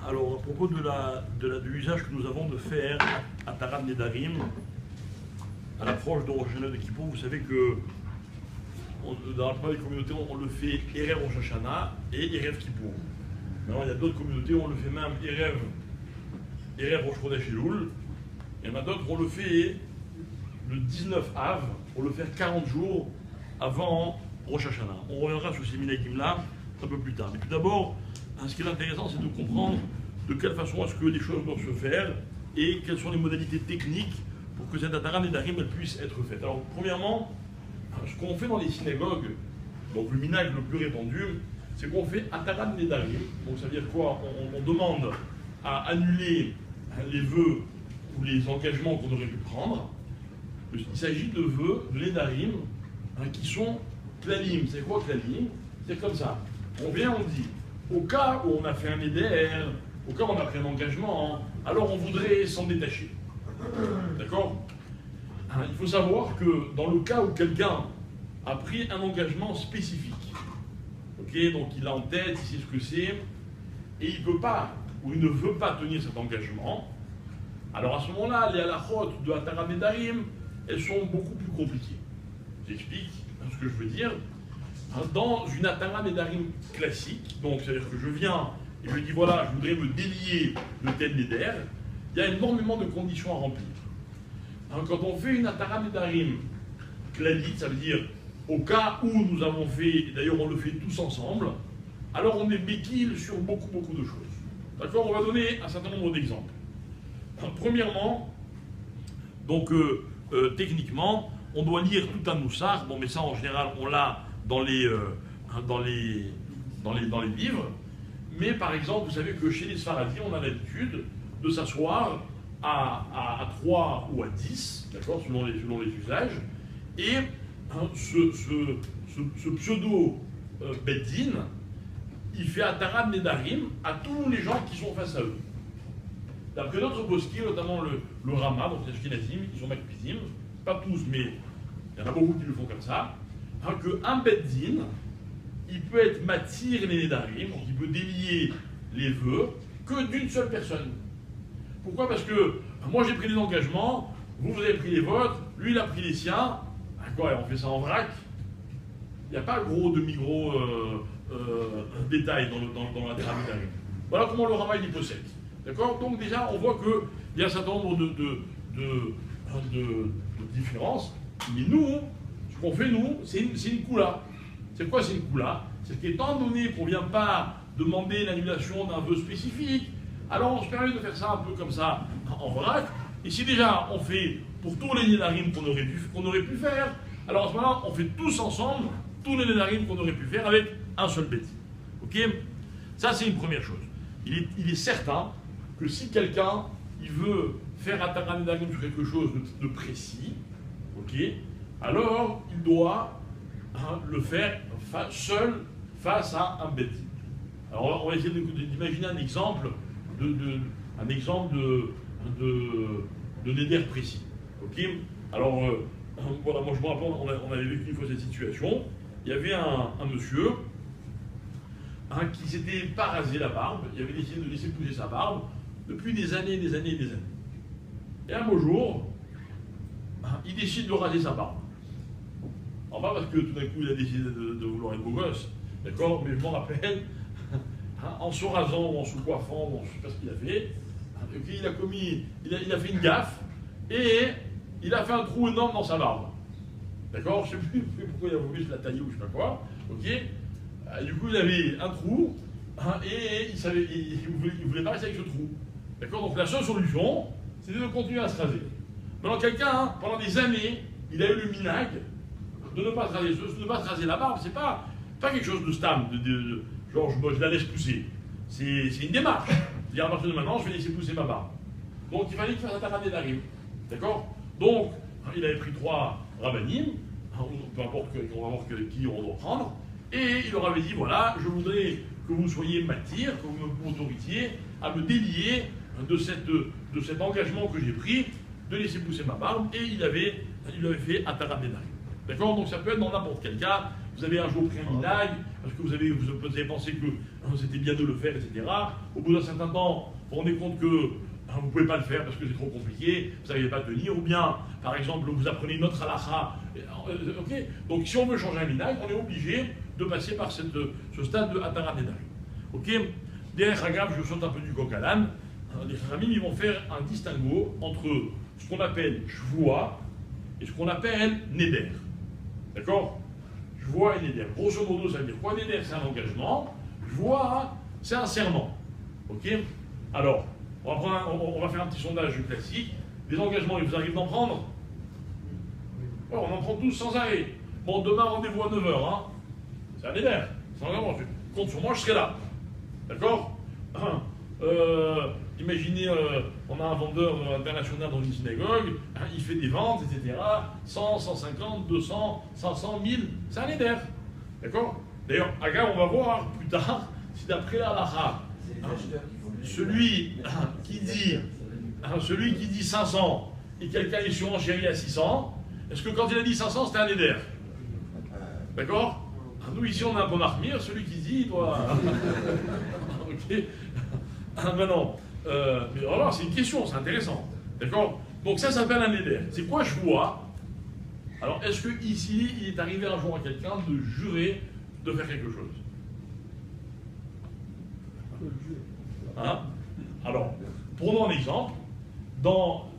Alors, à propos de l'usage que nous avons de faire à Taran Nedarim, à l'approche de Rosh Hashanah de Kippour, vous savez que dans la plupart des communautés, on le fait Erev Rosh Hashanah et Erev Kippour. Maintenant, il y a d'autres communautés où on le fait même Erev Rosh Chodesh Elul. Il y en a d'autres où on le fait le 19 Av, pour le faire 40 jours avant Rosh Hashanah. On reviendra sur ces minhagim-là un peu plus tard. Mais tout d'abord, ce qui est intéressant, c'est de comprendre de quelle façon est-ce que les choses doivent se faire et quelles sont les modalités techniques pour que cette Ataran Nedarim puisse être faite. Alors, premièrement, ce qu'on fait dans les synagogues, donc le minhag le plus répandu, c'est qu'on fait Ataran Nedarim. Donc, ça veut dire quoi? On demande à annuler les vœux ou les engagements qu'on aurait pu prendre. Il s'agit de vœux, de Nedarim, qui sont klalim. C'est quoi klalim? C'est comme ça. On vient, on dit, au cas où on a fait un Neder, au cas où on a pris un engagement, alors on voudrait s'en détacher. D'accord? Il faut savoir que dans le cas où quelqu'un a pris un engagement spécifique, ok, donc il a en tête, il sait ce que c'est, et il ne peut pas, ou il ne veut pas tenir cet engagement, alors à ce moment-là, les halachot de Ataran Nedarim, elles sont beaucoup plus compliquées. J'explique ce que je veux dire. Dans une Ataran Nedarim classique, donc c'est-à-dire que je viens et je dis voilà, je voudrais me délier de tel Neder, il y a énormément de conditions à remplir. Quand on fait une Ataran Nedarim cladite, ça veut dire au cas où nous avons fait, et d'ailleurs on le fait tous ensemble, alors on est béquille sur beaucoup de choses. D'accord? On va donner un certain nombre d'exemples. Premièrement, donc techniquement, on doit lire tout un moussar. Bon, mais ça en général on l'a dans les livres. Mais par exemple, vous savez que chez les Sfaradis, on a l'habitude de s'asseoir à 3 ou à 10, d'accord, selon les usages. Et ce pseudo Beddin, il fait Ataran Nedarim à tous les gens qui sont face à eux. D'après d'autres poskim, notamment le Rama, donc les Ashkenazim, ils sont Makpizim, pas tous, mais il y en a beaucoup qui le font comme ça, qu'un Beddin, il peut être matir les Nedarim, donc il peut délier les vœux, que d'une seule personne. Pourquoi? Parce que moi j'ai pris les engagements, vous avez pris les vôtres, lui il a pris les siens, d'accord, on fait ça en vrac. Il n'y a pas gros demi-gros détails dans la Ataran Nedarim. Voilà comment le Rama il possède. D'accord? Donc déjà, on voit qu'il y a un certain nombre de différences. Mais nous, ce qu'on fait, nous, c'est une koula. C'est quoi, c'est une koula? C'est qu'étant donné qu'on ne vient pas demander l'annulation d'un vœu spécifique, alors on se permet de faire ça un peu comme ça, en vrac. Et si déjà on fait pour tous les Nedarim qu'on aurait pu faire, alors à ce moment-là, on fait tous ensemble tous les Nedarim qu'on aurait pu faire avec un seul bêtis. Ok? Ça, c'est une première chose. Il est certain que si quelqu'un il veut faire Ataran Nedarim sur quelque chose de précis, ok, alors il doit le faire seul face à un bêtis. Alors on va essayer d'imaginer un exemple de Neder précis. Ok. Alors voilà, moi je me rappelle, on avait vécu une fois cette situation. Il y avait un monsieur qui s'était pas rasé la barbe, il avait décidé de laisser pousser sa barbe depuis des années. Et un beau jour, il décide de raser sa barbe. Alors pas parce que tout d'un coup il a décidé de vouloir être beau gosse, d'accord, mais je m'en rappelle, en se rasant ou en se coiffant, bon, je ne sais pas ce qu'il a fait, il a fait une gaffe et il a fait un trou énorme dans sa barbe. D'accord, je ne sais plus pourquoi il a voulu se la tailler ou je ne sais pas quoi, ok. Du coup il avait un trou et il voulait pas rester avec ce trou. D'accord, donc la seule solution, c'était de continuer à se raser. Maintenant, quelqu'un, pendant des années, il a eu le minhag de ne pas se raser la barbe. C'est pas quelque chose de stable, genre je la laisse pousser. C'est une démarche. C'est-à-dire à partir de maintenant, je vais laisser pousser ma barbe. Donc il fallait qu'il fasse un Ataran Nedarim. D'accord? Donc, il avait pris 3 rabbanim, peu importe on va voir qui on doit prendre, et il leur avait dit voilà, je voudrais que vous soyez matir, que vous m'autorisiez à me délier de cet engagement que j'ai pris de laisser pousser ma barbe, et il avait fait Ataran Nedarim. D'accord? Donc ça peut être dans n'importe quel cas, vous avez un jour pris un minag, parce que vous avez pensé que c'était bien de le faire, etc. Au bout d'un certain temps, vous vous rendez compte que vous ne pouvez pas le faire parce que c'est trop compliqué, vous n'arrivez pas à tenir, ou bien, par exemple, vous apprenez une autre halakha. Okay. Donc, si on veut changer un minag, on est obligé de passer par ce stade de Atara Nedarim. Ok. Derrière Hagab, je saute un peu du coq à l'âne. Les Khamim, ils vont faire un distinguo entre ce qu'on appelle Shvoua et ce qu'on appelle Neder. D'accord? Shvoua et Neder. Grosso modo, ça veut dire quoi? Neder, c'est un engagement. Shvoua, c'est un serment. Ok? Alors, on va faire un petit sondage classique. Des engagements, il vous arrive d'en prendre? Ouais, on en prend tous sans arrêt. Bon, demain, rendez-vous à 9h. Hein. C'est un Neder. C'est un engagement. Tu comptes sur moi, je serai là. D'accord? Imaginez, on a un vendeur international dans une synagogue, hein, il fait des ventes, etc. 100, 150, 200, 500, 1000, c'est un Neder. D'accord? D'ailleurs, on va voir plus tard si d'après la halakha, celui qui dit 500 et quelqu'un est surenchéri à 600, est-ce que quand il a dit 500, c'était un Neder? D'accord? Nous, ici, on a un peu marmire, celui qui dit, il doit. Ok. Maintenant, mais alors, c'est une question, c'est intéressant. D'accord? Donc, ça s'appelle un Neder. C'est quoi je vois? Alors, est-ce que ici, il est arrivé un jour à quelqu'un de jurer de faire quelque chose? Hein? Alors, prenons un exemple. Dans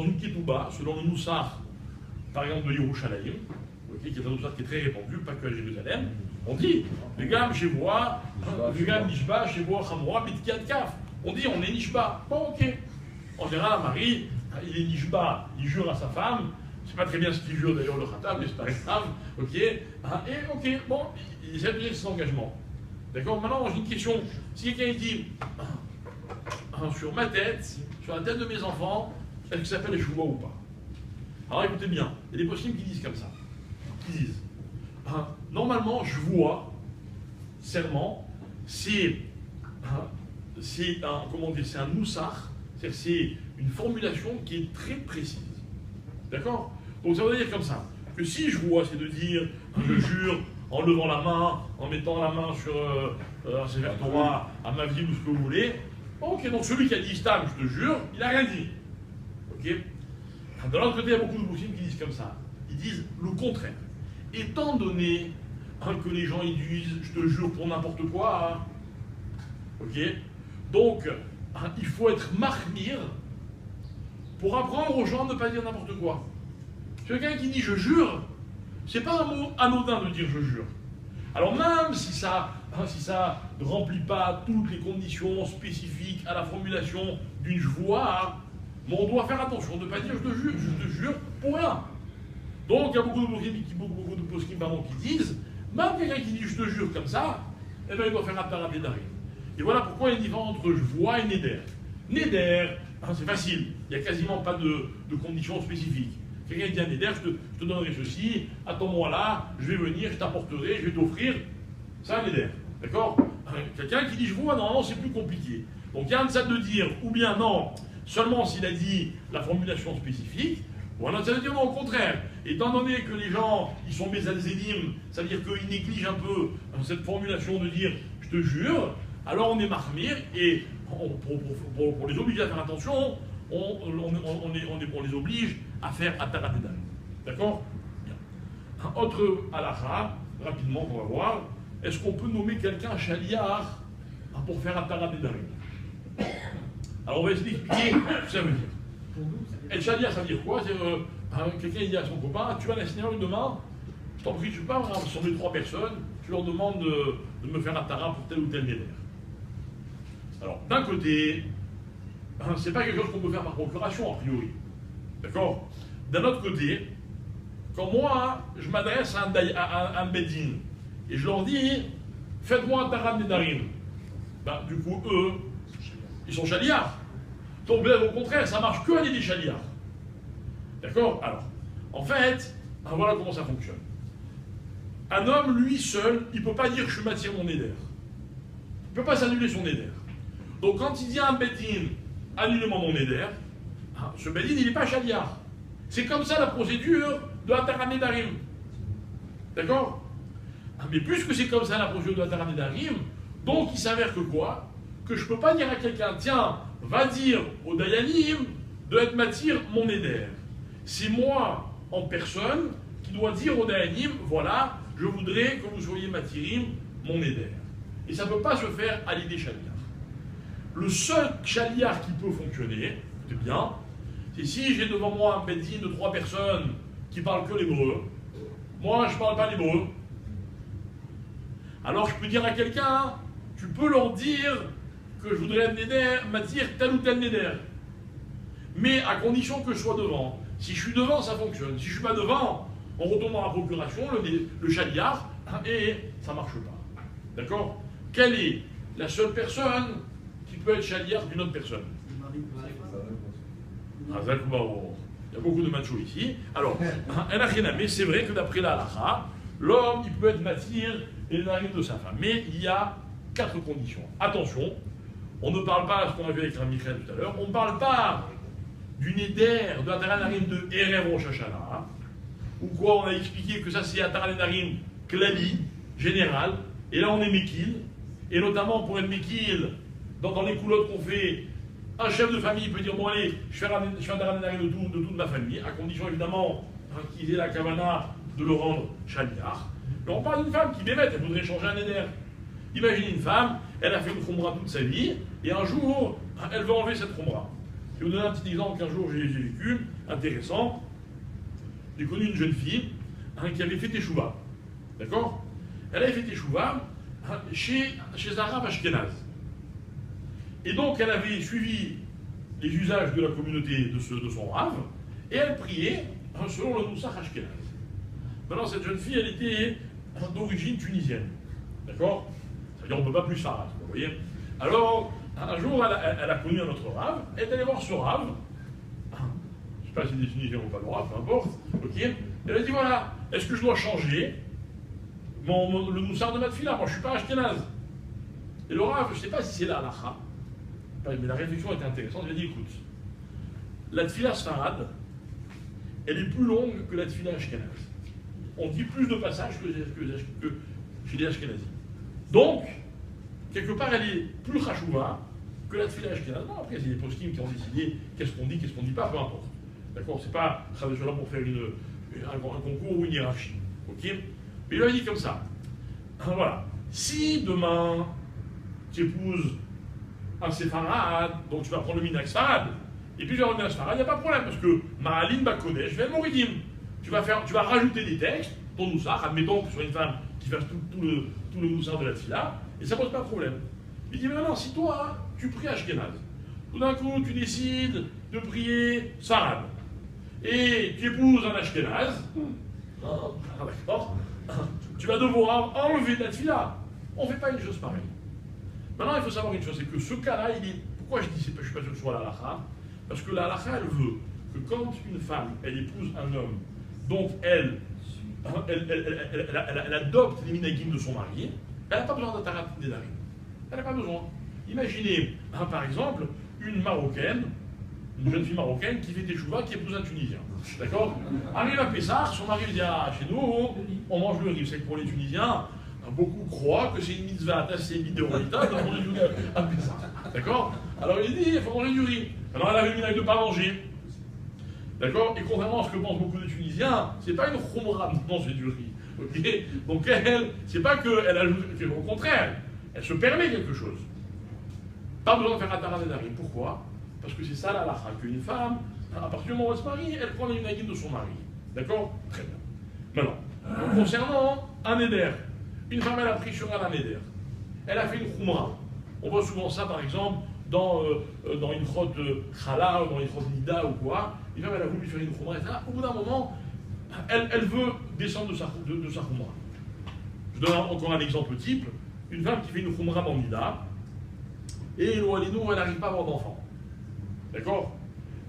une ketouba, selon le Moussar, par exemple de Yerushalayim, okay, qui est un Moussar qui est très répandu, pas que à Jérusalem, on dit, les gars, chez moi, les gars, Nishba, chez moi, Khamora, Bitkiat Kaf. On dit, on est Nishba. Bon, ok. En général, un mari, il est Nishba, il jure à sa femme. Je ne sais pas très bien ce qu'il jure d'ailleurs le Khatam, mais c'est pas grave. Ok. Et ok, bon, il essaie de donner ses engagements. D'accord? Maintenant, j'ai une question. Si quelqu'un dit, sur ma tête, sur la tête de mes enfants, est-ce que ça s'appelle les Shouba ou pas? Alors écoutez bien, il y a des possibles qui disent comme ça. Qui disent, normalement, je vois, serment, c'est un moussar, c'est une formulation qui est très précise. D'accord? Donc ça veut dire comme ça, que si je vois, c'est de dire, je jure, en levant la main, en mettant la main sur un Sefer Torah, à ma vie ou ce que vous voulez. Ok, donc celui qui a dit Stam, je te jure, il n'a rien dit. Ok? De l'autre côté, il y a beaucoup de musulmans qui disent comme ça. Ils disent le contraire. Étant donné que les gens ils disent je te jure pour n'importe quoi, ok? Donc, il faut être mahmir pour apprendre aux gens de ne pas dire n'importe quoi. Quelqu'un qui dit je jure, c'est pas un mot anodin de dire je jure. Alors même si ça ne remplit pas toutes les conditions spécifiques à la formulation d'une voix, mais on doit faire attention de ne pas dire je te jure pour rien. Donc il y a beaucoup de poskim qui disent, même quelqu'un qui dit je te jure comme ça, eh bien il doit faire Atara Nedarim. Et voilà pourquoi il y a une différence entre je vois et Neder. Neder, c'est facile, il n'y a quasiment pas de conditions spécifiques. Quelqu'un dit à Neder, je te donnerai ceci, à ton moment-là, je vais venir, je t'apporterai, je vais t'offrir. C'est un Neder. D'accord? Quelqu'un qui dit je vois, normalement c'est plus compliqué. Donc il y a un de ça de dire, ou bien non, seulement s'il a dit la formulation spécifique, ou un autre ça veut dire non, au contraire. Étant donné que les gens, ils sont Bezalzelim, ça veut dire qu'ils négligent un peu cette formulation de dire je te jure, alors on est marmir et pour les obliger à faire attention, on les oblige à faire Atara Nedarim. D'accord? Un autre halakha, rapidement qu'on va voir, est-ce qu'on peut nommer quelqu'un Shaliar pour faire Atara Nedarim? Alors on va essayer d'expliquer ce que ça veut dire. El Shaliar, ça veut dire quoi? C'est quelqu'un dit à son copain, tu vas à la synagogue demain, je t'en prie, tu peux pas rassembler 3 personnes, tu leur demandes de me faire Atara pour tel ou tel Neder. Alors d'un côté, c'est pas quelque chose qu'on peut faire par procuration, a priori. D'accord? D'un autre côté, quand moi, je m'adresse à un Bedin, et je leur dis, faites-moi un Atara Nedarim, ben, du coup, eux, ils sont chaliards. Donc, au contraire, ça marche que à des chaliards. D'accord? Alors, en fait, voilà comment ça fonctionne. Un homme, lui seul, il ne peut pas dire je suis matière mon éder. Il ne peut pas s'annuler son éder. Donc, quand il dit à un Bedin, annule-moi mon éder, ce Bedin, il n'est pas chaliard. C'est comme ça la procédure de Atara Nedarim. D'accord? Mais puisque c'est comme ça la procédure de Ataran Nedarim, donc il s'avère que quoi? Que je ne peux pas dire à quelqu'un, tiens, va dire au Dayanim de être matir mon éder. C'est moi, en personne, qui dois dire au Dayanim, voilà, je voudrais que vous soyez matirim mon éder. Et ça ne peut pas se faire à l'idée chaliar. Le seul chaliar qui peut fonctionner, écoutez bien, c'est si j'ai devant moi un beddin de 3 personnes qui parlent que l'hébreu. Moi, je ne parle pas l'hébreu. Alors je peux dire à quelqu'un, tu peux leur dire que je voudrais m'attirer tel ou tel néder. Mais à condition que je sois devant. Si je suis devant, ça fonctionne. Si je ne suis pas devant, on retourne dans la procuration, le chaliar, et ça ne marche pas. D'accord? Quelle est la seule personne qui peut être chaliar d'une autre personne? Il y a beaucoup de machos ici. Alors, mais c'est vrai que d'après la halakha, l'homme, il peut être matir et narim de sa femme. Mais il y a 4 conditions. Attention, on ne parle pas, ce qu'on a vu avec la Michael tout à l'heure, on ne parle pas du neder, de Ataran Nedarim de Erev Rosh Hashanah, ou quoi, on a expliqué que ça c'est Ataran Nedarim klali, général, et là on est Mekil, et notamment pour être Mekil, dans les coulottes qu'on fait, un chef de famille peut dire, bon allez, je fais un Ataran Nedarim de toute ma famille, à condition évidemment qu'ils aient la kavana de le rendre chaliar. Mais on parle d'une femme qui bébête, elle voudrait changer un neder. Imaginez une femme, elle a fait une khumra toute sa vie, et un jour, elle veut enlever cette khumra. Je vais vous donner un petit exemple qu'un jour j'ai vécu, intéressant. J'ai connu une jeune fille qui avait fait teshuva. D'accord? Elle avait fait teshuva chez un rav ashkénaze. Et donc elle avait suivi les usages de la communauté de son rav, et elle priait selon le Moussach ashkénaze. Maintenant, cette jeune fille, elle était d'origine tunisienne. D'accord? C'est-à-dire, on ne peut pas plus farad, vous voyez? Alors, un jour, elle a connu un autre rave, elle est allée voir ce rave. Je ne sais pas si c'est des Tunisiens ou pas le rave, peu importe. Ok? Elle a dit voilà, est-ce que je dois changer le moussard de ma tefila? Moi, je ne suis pas ashkénaze. Et le rave, je ne sais pas si c'est la halakha, mais la réflexion était intéressante. Il a dit écoute, la tefila sfarad, elle est plus longue que la tefila ashkénaze. On dit plus de passages que chez les ashkénazis. Donc, quelque part, elle est plus chachouva que la tefila ashkénaze. Bon, après, c'est les poskim qui ont décidé qu'est-ce qu'on dit pas, peu importe. D'accord? C'est pas là pour faire un concours ou une hiérarchie. Ok? Mais il a dit comme ça. Voilà. Si demain, tu épouses un séfarade, donc tu vas prendre le minak sfarad, et puis tu vas revenir à sfarad, il n'y a pas de problème, parce que Ma'alin Bakodesh, je vais moridim. Tu vas rajouter des textes, ton moussard, admettons que ce soit une femme qui fasse tout le moussard de la tefila, et ça ne pose pas de problème. Il dit, mais non, si toi, tu pries ashkénaze, tout d'un coup, tu décides de prier sarab, et tu épouses un ashkénaze, d'accord, tu vas devoir enlever ta tefila. On ne fait pas une chose pareille. Maintenant, il faut savoir une chose, c'est que ce cas-là, pourquoi je dis, je ne suis pas sûr que ce soit la halakha? Parce que la halakha, elle veut que quand une femme, elle épouse un homme, donc elle adopte les minagim de son mari, elle n'a pas besoin d'Ataran Nedarim. Elle n'a pas besoin. Imaginez, par exemple, une Marocaine, une jeune fille marocaine qui fait teshuva, qui épouse un Tunisien. D'accord? Arrive à Pessah, son mari dit chez nous, on mange le riz. C'est que pour les Tunisiens, beaucoup croient que c'est une mitzvah, c'est une midéorita de manger du riz à Pessah. D'accord? Alors il dit, il faut manger du riz. Alors elle avait le minag de ne pas manger. D'accord? Et contrairement à ce que pensent beaucoup de Tunisiens, c'est pas une khumra de manger du riz. Okay? Donc elle, c'est pas qu'elle ajoute, au contraire, elle se permet quelque chose. Pas besoin de faire Ataran Nedarim. Pourquoi? Parce que c'est ça la halakha, qu'une femme, à partir du moment où elle se marie, elle prend les minagim de son mari. D'accord? Très bien. Maintenant, concernant un éder, une femme elle a pris sur elle un éder. Elle a fait une khumra. On voit souvent ça par exemple dans une crotte chala ou dans une crotte nida ou quoi. Une femme elle a voulu faire une khumra et ça, au bout d'un moment, elle veut descendre de sa khumra. Je donne encore un exemple type. Une femme qui fait une khumra dans nida et elle n'arrive pas à avoir d'enfant. D'accord?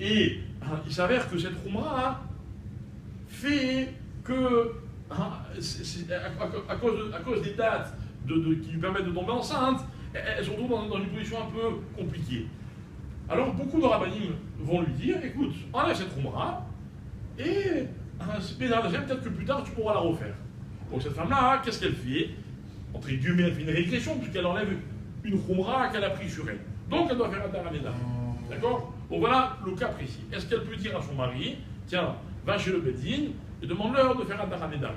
Et il s'avère que cette khumra fait que, à cause des dates qui lui permettent de tomber enceinte, elle se retrouve dans une position un peu compliquée. Alors beaucoup de rabbinim vont lui dire, écoute, enlève cette khumra, et peut-être que plus tard tu pourras la refaire. Donc cette femme-là, qu'est-ce qu'elle fait? Entre guillemets, elle fait une régression, puisqu'elle enlève une khumra qu'elle a pris sur elle. Donc elle doit faire un taraneda. D'accord? Donc voilà le cas précis. Est-ce qu'elle peut dire à son mari, tiens, va chez le Bedin et demande-leur de faire un taraneda?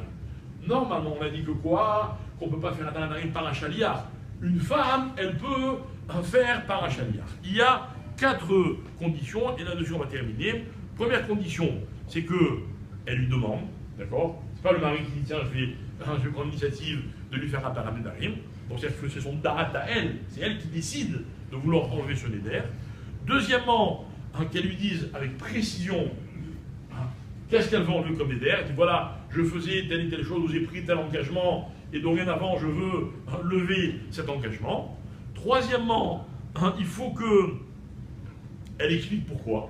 Normalement, on a dit que quoi? Qu'on ne peut pas faire un taraneda par un chaliar. Une femme, elle peut faire par un chaliar. Il y a 4 conditions, et là-dessus on va terminer. Première condition, c'est qu'elle lui demande, d'accord? C'est pas le mari qui dit, tiens, je vais prendre l'initiative de lui faire un paramédarim. Donc c'est son darat à elle, c'est elle qui décide de vouloir enlever ce neder. Deuxièmement, qu'elle lui dise avec précision qu'est-ce qu'elle veut enlever comme neder. Elle dit, voilà, je faisais telle et telle chose, j'ai pris tel engagement, et dorénavant je veux lever cet engagement. Troisièmement, il faut qu'elle explique pourquoi.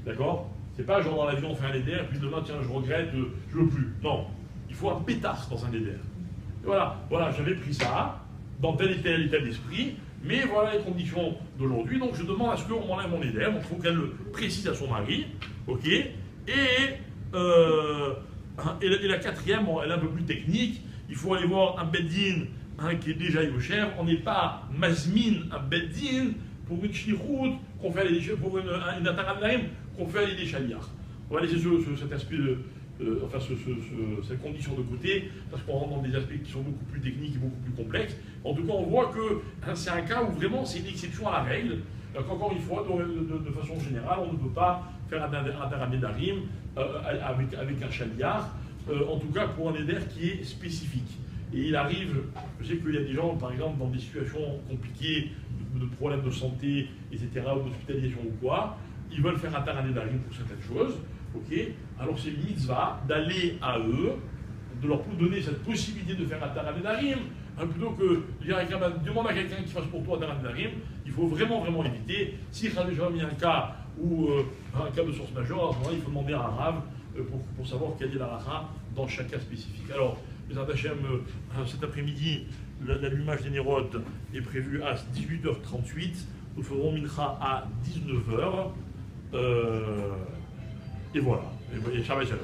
D'accord? C'est pas genre dans l'avion on fait un neder, puis demain tiens je regrette, je veux plus. Non, il faut un pétasse dans un neder. Voilà, j'avais pris ça dans tel et tel état d'esprit, mais voilà les conditions d'aujourd'hui, donc je demande à ce qu'on m'enlève mon neder. Donc il faut qu'elle le précise à son mari, ok? Et la quatrième, bon, elle est un peu plus technique. Il faut aller voir un beddin qui est déjà yosher. On n'est pas mazmin un beddin pour une shlichut qu'on fait aller pour une ataram qu'on fait aller des chaliars. On va laisser cet aspect cette condition de côté, parce qu'on rentre dans des aspects qui sont beaucoup plus techniques et beaucoup plus complexes. En tout cas, on voit que c'est un cas où vraiment c'est une exception à la règle. Donc, encore une fois, de façon générale, on ne peut pas faire un taramédarim avec un chaliar, en tout cas pour un éder qui est spécifique. Et il arrive, je sais qu'il y a des gens, par exemple, dans des situations compliquées, de problèmes de santé, etc., ou d'hospitalisation ou quoi, ils veulent faire un taramédarim pour certaines choses. Okay. Alors c'est une mitzvah d'aller à eux, de leur donner cette possibilité de faire un taramédarim, plutôt que de dire demande à quelqu'un qui fasse pour toi un taramédarim. Il faut vraiment éviter. Si il y a déjà mis un cas ou un cas de source majeure, à ce moment-là, il faut demander à un rave pour savoir quelle est la racha dans chaque cas spécifique. Alors, les Ardachem, cet après-midi, l'allumage des nérodes est prévu à 18h38. Nous ferons mincha à 19h. Et voilà. Et Shabbat Shalom.